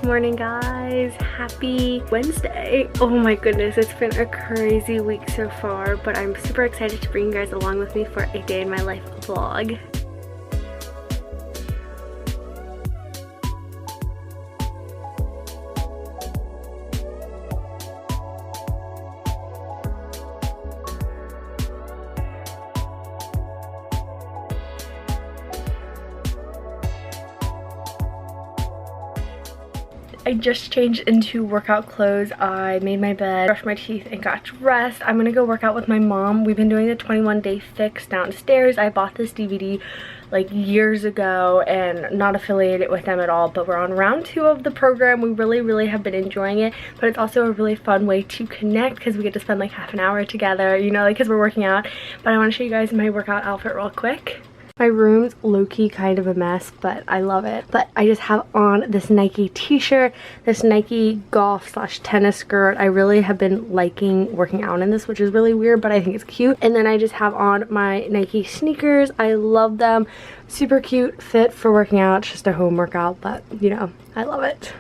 morning, guys. Happy Wednesday. Oh my goodness, it's been a crazy week so far, but I'm super excited to bring you guys along with me for a day in my life vlog. I just changed into workout clothes. I made my bed, brushed my teeth, and got dressed. I'm gonna go work out with my mom. We've been doing the 21 Day Fix downstairs. I bought this DVD like years ago and not affiliated with them at all, but we're on round 2 of the program. We really have been enjoying it, but it's also a really fun way to connect because we get to spend like half an hour together, you know, like because we're working out. But I want to show you guys my workout outfit real quick. My room's low-key kind of a mess, but I love it. But I just have on this Nike t-shirt, this Nike golf / tennis skirt. I really have been liking working out in this, which is really weird, but I think it's cute. And then I just have on my Nike sneakers. I love them. Super cute, fit for working out. It's just a home workout, but you know, I love it.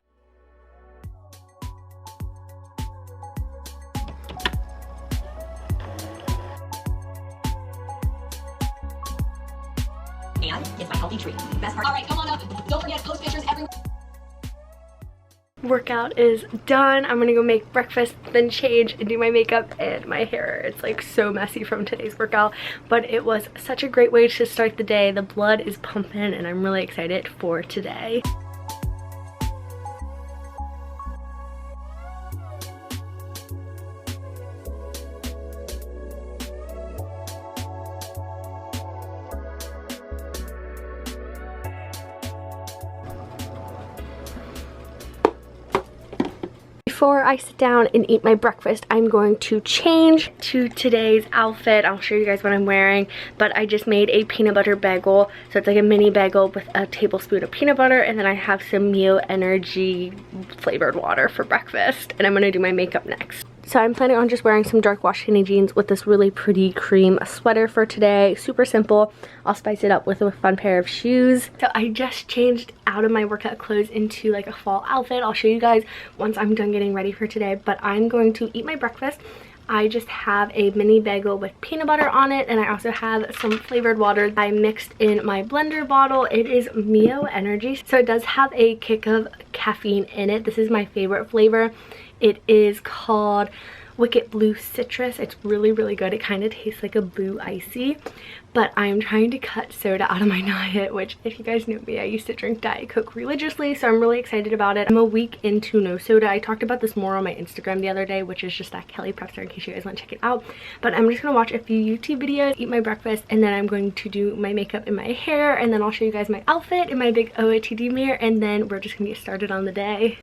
It's my healthy treat. Best part. All right, come on up. Don't forget, post pictures everywhere. Workout is done. I'm gonna go make breakfast, then change and do my makeup and my hair. It's like so messy from today's workout, but it was such a great way to start the day. The blood is pumping and I'm really excited for today. Before I sit down and eat my breakfast, I'm going to change to today's outfit. I'll show you guys what I'm wearing, but I just made a peanut butter bagel. So it's like a mini bagel with a tablespoon of peanut butter, and then I have some Mio Energy flavored water for breakfast, and I'm gonna do my makeup next. So I'm planning on just wearing some dark wash skinny jeans with this really pretty cream sweater for today. Super simple. I'll spice it up with a fun pair of shoes. So I just changed out of my workout clothes into like a fall outfit. I'll show you guys once I'm done getting ready for today, but I'm going to eat my breakfast. I just have a mini bagel with peanut butter on it, and I also have some flavored water I mixed in my blender bottle. It is Mio Energy, so it does have a kick of caffeine in it. This is my favorite flavor. It is called Wicked Blue Citrus. It's really good. It kind of tastes like a blue icy, but I'm trying to cut soda out of my diet, which if you guys know me, I used to drink Diet Coke religiously, so I'm really excited about it. I'm a week into no soda. I talked about this more on my Instagram the other day, which is just that Kellyprepster, in case you guys want to check it out. But I'm just gonna watch a few YouTube videos, eat my breakfast, and then I'm going to do my makeup and my hair, and then I'll show you guys my outfit in my big OOTD mirror, and then we're just gonna get started on the day.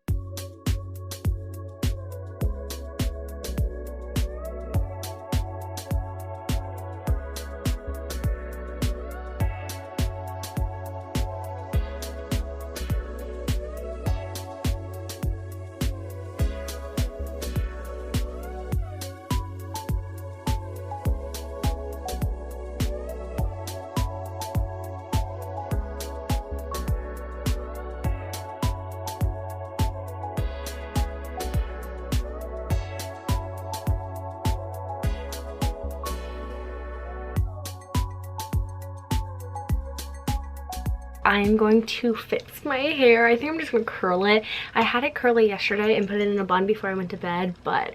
I'm going to fix my hair. I think I'm just gonna curl it. I had it curly yesterday and put it in a bun before I went to bed, but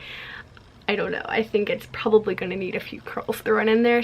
I don't know. I think it's probably gonna need a few curls thrown in there.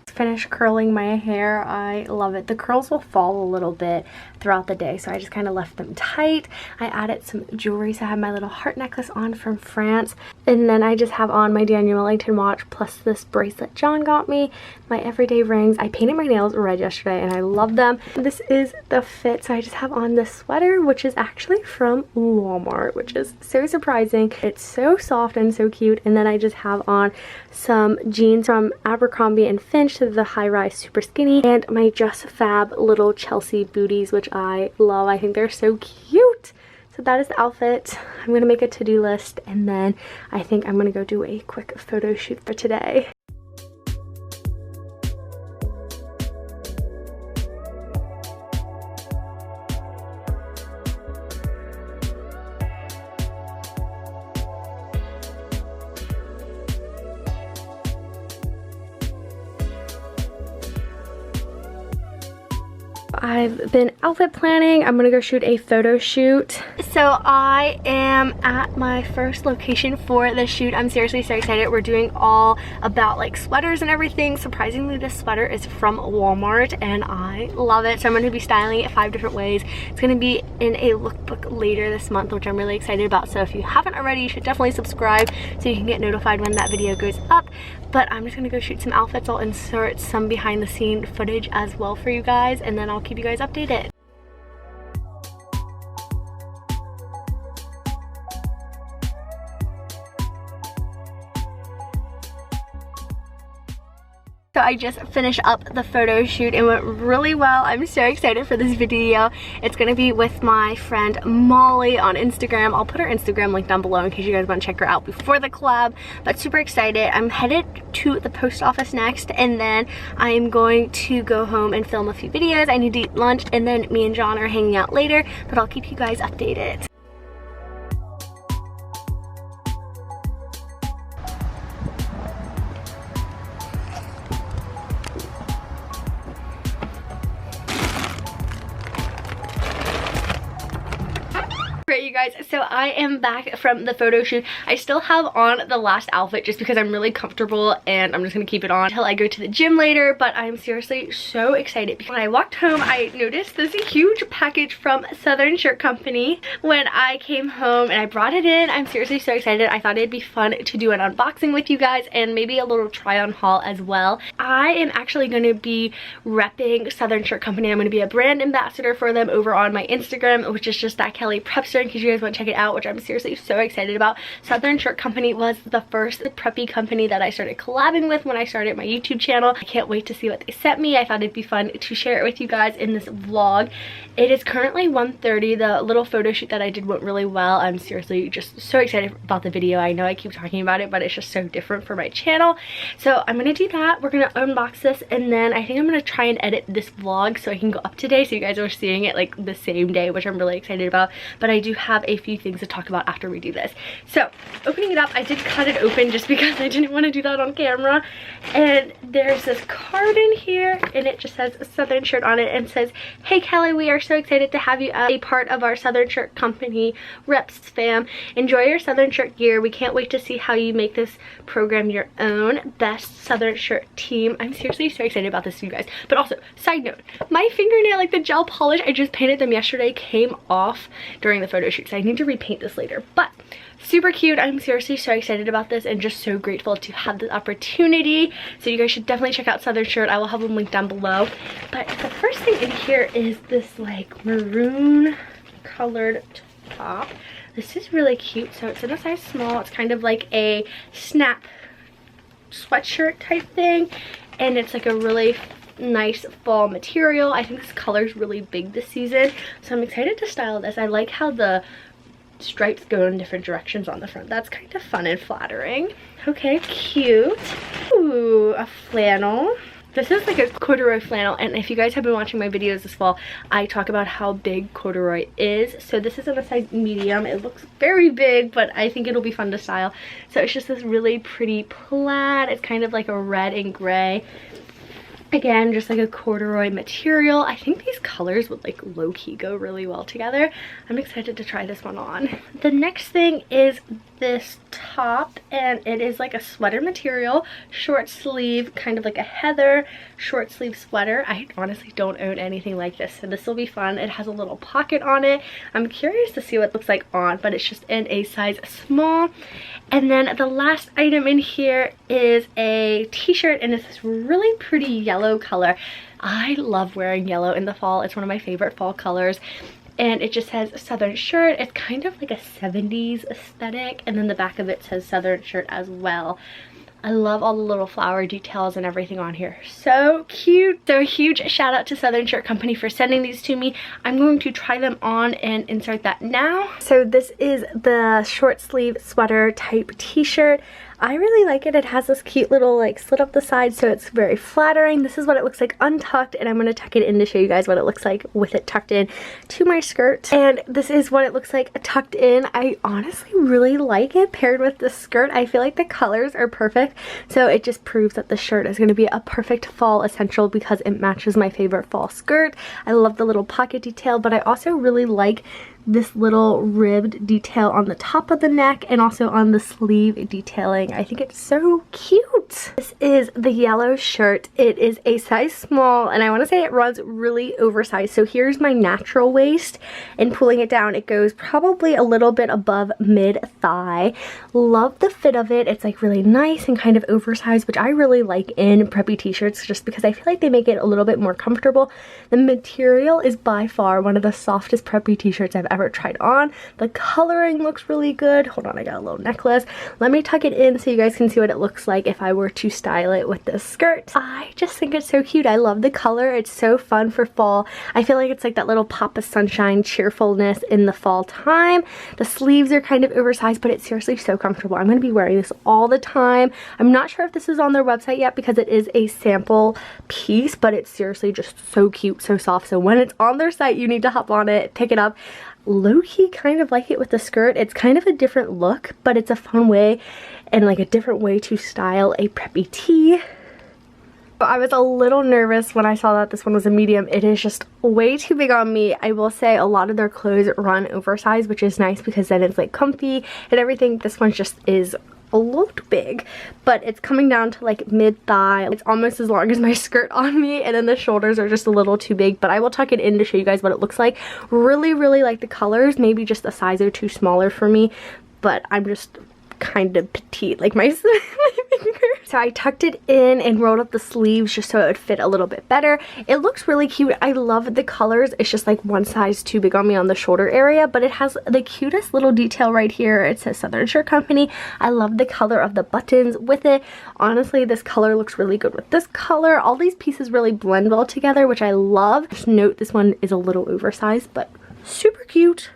Finished curling my hair. I love it. The curls will fall a little bit throughout the day, so I just kind of left them tight. I added some jewelry, so I have my little heart necklace on from France, and then I just have on my Daniel Wellington watch plus this bracelet John got me, my everyday rings. I painted my nails red yesterday and I love them. This is the fit, so I just have on this sweater, which is actually from Walmart, which is so surprising. It's so soft and so cute. And then I just have on some jeans from Abercrombie & Finch, the high-rise super skinny, and my Just Fab little Chelsea booties, which I love. I think they're so cute. So that is the outfit. I'm gonna make a to-do list, and then I think I'm gonna go do a quick photo shoot for today. I've been outfit planning. I'm gonna go shoot a photo shoot. So I am at my first location for the shoot. I'm seriously so excited. We're doing all about like sweaters and everything. Surprisingly, this sweater is from Walmart and I love it. So I'm gonna be styling it 5 different ways. It's gonna be in a lookbook later this month, which I'm really excited about. So if you haven't already, you should definitely subscribe so you can get notified when that video goes up. But I'm just gonna go shoot some outfits. I'll insert some behind the scene footage as well for you guys, and then I'll keep you guys updated. So I just finished up the photo shoot. It went really well. I'm so excited for this video. It's gonna be with my friend Molly on Instagram. I'll put her Instagram link down below in case you guys want to check her out before the collab. But super excited. I'm headed to the post office next, and then I'm going to go home and film a few videos. I need to eat lunch, and then me and John are hanging out later, but I'll keep you guys updated. Great, you guys, so I am back from the photo shoot. I still have on the last outfit just because I'm really comfortable and I'm just gonna keep it on until I go to the gym later, but I'm seriously so excited. When I walked home, I noticed this huge package from Southern Shirt Company when I came home, and I brought it in. I'm seriously so excited. I thought it'd be fun to do an unboxing with you guys and maybe a little try on haul as well. I am actually gonna be repping Southern Shirt Company. I'm gonna be a brand ambassador for them over on my Instagram, which is just that Kellyprepster, in case you guys want to check it out, which I'm seriously so excited about. Southern Shirt Company was the first preppy company that I started collabing with when I started my YouTube channel. I can't wait to see what they sent me. I thought it'd be fun to share it with you guys in this vlog. It is currently 1:30. The little photo shoot that I did went really well. I'm seriously just so excited about the video. I know I keep talking about it, but it's just so different for my channel. So I'm gonna do that. We're gonna unbox this, and then I think I'm gonna try and edit this vlog so I can go up today so you guys are seeing it like the same day, which I'm really excited about. But I do have a few things to talk about after we do this. So opening it up, I did cut it open just because I didn't want to do that on camera, and there's this card in here, and it just says Southern Shirt on it, and says, "Hey Kelly, we are so excited to have you as a part of our Southern Shirt Company reps fam. Enjoy your Southern Shirt gear. We can't wait to see how you make this program your own. Best Southern Shirt team." I'm seriously so excited about this, you guys. But also, side note, my fingernail, like the gel polish, I just painted them yesterday, came off during the photo shoot, so I need to repaint this later. But super cute. I'm seriously so excited about this and just so grateful to have this opportunity. So you guys should definitely check out Southern Shirt. I will have them linked down below. But the first thing in here is this like maroon colored top. This is really cute. So it's in a size small. It's kind of like a snap sweatshirt type thing, and it's like a really nice fall material. I think this color is really big this season, so I'm excited to style this. I like how the stripes go in different directions on the front. That's kind of fun and flattering. Okay, cute. Ooh, a flannel. This is like a corduroy flannel, and if you guys have been watching my videos this fall, I talk about how big corduroy is. So this is in a size medium. It looks very big, but I think it'll be fun to style. So it's just this really pretty plaid. It's kind of like a red and gray. Again, just like a corduroy material. I think these colors would like low-key go really well together. I'm excited to try this one on. The next thing is this top, and it is like a sweater material, short sleeve, kind of like a heather short sleeve sweater. I honestly don't own anything like this, so this will be fun. It has a little pocket on it. I'm curious to see what it looks like on, but it's just in a size small. And then the last item in here is a t-shirt, and it's this really pretty yellow color. I love wearing yellow in the fall. It's one of my favorite fall colors. And it just says Southern Shirt. It's kind of like a 70s aesthetic, and then the back of it says Southern Shirt as well. I love all the little flower details and everything on here. So cute. So a huge shout out to Southern Shirt Company for sending these to me. I'm going to try them on and insert that now. So this is the short sleeve sweater type t-shirt. I really like it. It has this cute little like slit up the side, so it's very flattering. This is what it looks like untucked, and I'm going to tuck it in to show you guys what it looks like with it tucked in to my skirt. And this is what it looks like tucked in. I honestly really like it paired with the skirt. I feel like the colors are perfect, so it just proves that the shirt is going to be a perfect fall essential because it matches my favorite fall skirt. I love the little pocket detail, but I also really like this little ribbed detail on the top of the neck and also on the sleeve detailing. I think it's so cute. This is the yellow shirt. It is a size small, and I want to say it runs really oversized. So here's my natural waist, and pulling it down, it goes probably a little bit above mid-thigh. Love the fit of it. It's like really nice and kind of oversized, which I really like in preppy t-shirts just because I feel like they make it a little bit more comfortable. The material is by far one of the softest preppy t-shirts I've ever tried on. The coloring looks really good. Hold on, I got a little necklace. Let me tuck it in so you guys can see what it looks like if I were to style it with this skirt. I just think it's so cute. I love the color. It's so fun for fall. I feel like it's like that little pop of sunshine cheerfulness in the fall time. The sleeves are kind of oversized, but it's seriously so comfortable. I'm going to be wearing this all the time. I'm not sure if this is on their website yet because it is a sample piece, but it's seriously just so cute, so soft. So when it's on their site, you need to hop on it, pick it up. Low-key kind of like it with the skirt. It's kind of a different look, but it's a fun way and like a different way to style a preppy tee. I was a little nervous when I saw that this one was a medium. It is just way too big on me. I will say a lot of their clothes run oversized, which is nice because then it's like comfy and everything. This one just is a little big, but it's coming down to like mid-thigh. It's almost as long as my skirt on me, and then the shoulders are just a little too big, but I will tuck it in to show you guys what it looks like. Really like the colors, maybe just a size or two smaller for me, but I'm just kind of petite, like my finger. So I tucked it in and rolled up the sleeves just so it would fit a little bit better. It looks really cute. I love the colors. It's just like one size too big on me on the shoulder area, but it has the cutest little detail right here. It says Southern Shirt Company. I love the color of the buttons with it. Honestly, this color looks really good with this color. All these pieces really blend well together, which I love. Just note this one is a little oversized, but super cute.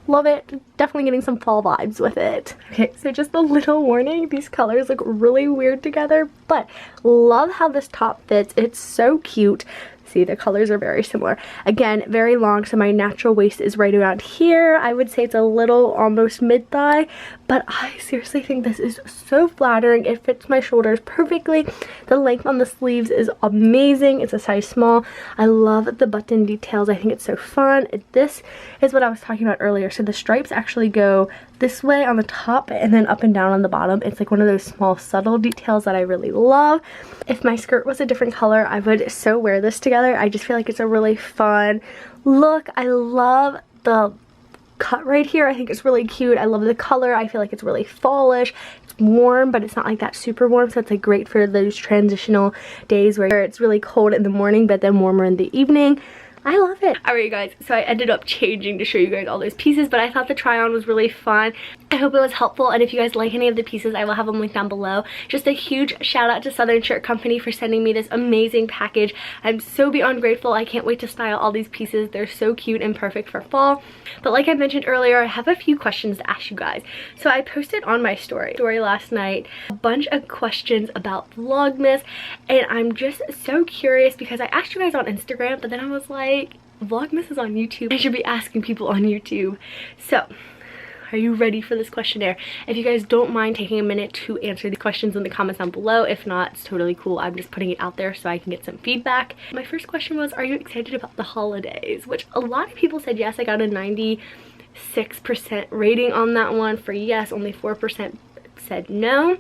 Love it. Definitely getting some fall vibes with it. Okay, so just a little warning. These colors look really weird together, but love how this top fits. It's so cute. See, the colors are very similar. Again, very long, so my natural waist is right around here. I would say it's a little almost mid-thigh, but I seriously think this is so flattering. It fits my shoulders perfectly. The length on the sleeves is amazing. It's a size small. I love the button details. I think it's so fun. This is what I was talking about earlier. So the stripes actually go this way on the top and then up and down on the bottom. It's like one of those small subtle details that I really love. If my skirt was a different color, I would so wear this together. I just feel like it's a really fun look. I love the cut right here. I think it's really cute. I love the color. I feel like it's really fallish. It's warm, but it's not like that super warm, so it's like great for those transitional days where it's really cold in the morning but then warmer in the evening. I love it. Alright, you guys, so I ended up changing to show you guys all those pieces, but I thought the try on was really fun. I hope it was helpful, and if you guys like any of the pieces, I will have them linked down below. Just a huge shout out to Southern Shirt Company for sending me this amazing package. I'm so beyond grateful. I can't wait to style all these pieces. They're so cute and perfect for fall. But like I mentioned earlier, I have a few questions to ask you guys. So I posted on my story last night a bunch of questions about Vlogmas, and I'm just so curious because I asked you guys on Instagram, but then I was like, Vlogmas is on YouTube. I should be asking people on YouTube. So, are you ready for this questionnaire? If you guys don't mind taking a minute to answer the questions in the comments down below. If not, it's totally cool. I'm just putting it out there so I can get some feedback. My first question was, are you excited about the holidays? Which a lot of people said yes. I got a 96% rating on that one for yes. Only 4% said no.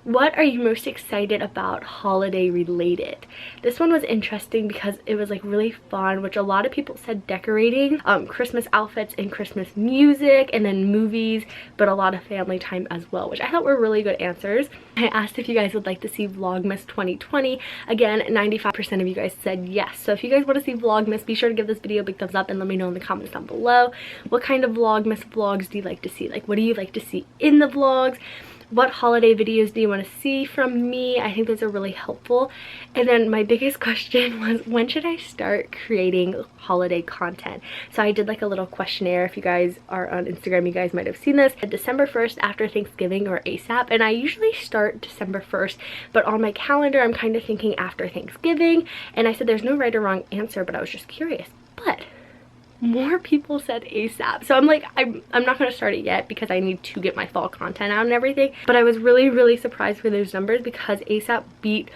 What are you most excited about holiday related? This one was interesting because it was like really fun, which a lot of people said decorating, Christmas outfits and Christmas music, and then movies, but a lot of family time as well, which I thought were really good answers. I asked if you guys would like to see Vlogmas 2020. Again, 95% of you guys said yes. So if you guys want to see Vlogmas, be sure to give this video a big thumbs up and let me know in the comments down below. What kind of Vlogmas vlogs do you like to see? Like, what do you like to see in the vlogs? what holiday videos do you want to see from me? I think those are really helpful. And then my biggest question was, when should I start creating holiday content? So I did like a little questionnaire. If you guys are on Instagram, you guys might have seen this. December 1st after Thanksgiving or ASAP, and I usually start December 1st, but on my calendar I'm kind of thinking after Thanksgiving, and I said there's no right or wrong answer, but I was just curious. But more people said ASAP, so I'm like, I'm not gonna start it yet because I need to get my fall content out and everything. But I was really surprised with those numbers because ASAP beat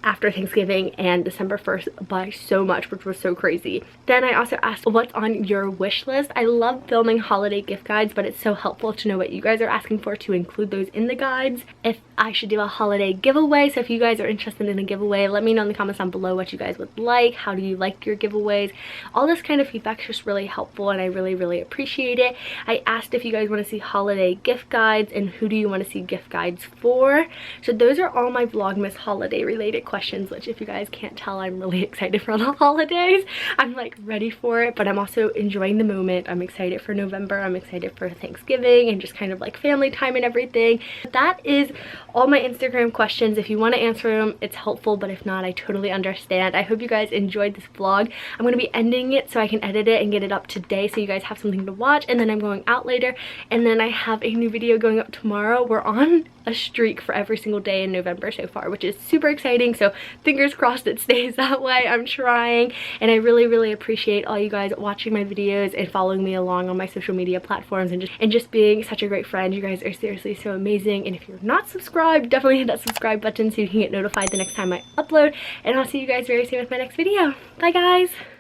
after Thanksgiving and December 1st by so much, which was so crazy. Then I also asked what's on your wish list. I love filming holiday gift guides, but it's so helpful to know what you guys are asking for to include those in the guides. If I should do a holiday giveaway, so if you guys are interested in a giveaway, let me know in the comments down below what you guys would like. How do you like your giveaways? All this kind of feedback is just really helpful, and I really appreciate it. I asked if you guys want to see holiday gift guides and who do you want to see gift guides for. So those are all my Vlogmas holiday related questions, which if you guys can't tell, I'm really excited for the holidays. I'm like ready for it, but I'm also enjoying the moment. I'm excited for November. I'm excited for Thanksgiving and just kind of like family time and everything. That is all my Instagram questions. If you want to answer them, it's helpful, but if not, I totally understand. I hope you guys enjoyed this vlog. I'm going to be ending it so I can edit it and get it up today so you guys have something to watch, and then I'm going out later, and then I have a new video going up tomorrow. We're on a streak for every single day in November so far, which is super exciting, so fingers crossed it stays that way. I'm trying, and I really appreciate all you guys watching my videos and following me along on my social media platforms and just being such a great friend. You guys are seriously so amazing, and if you're not subscribed, definitely hit that subscribe button so you can get notified the next time I upload, and I'll see you guys very soon with my next video. Bye guys!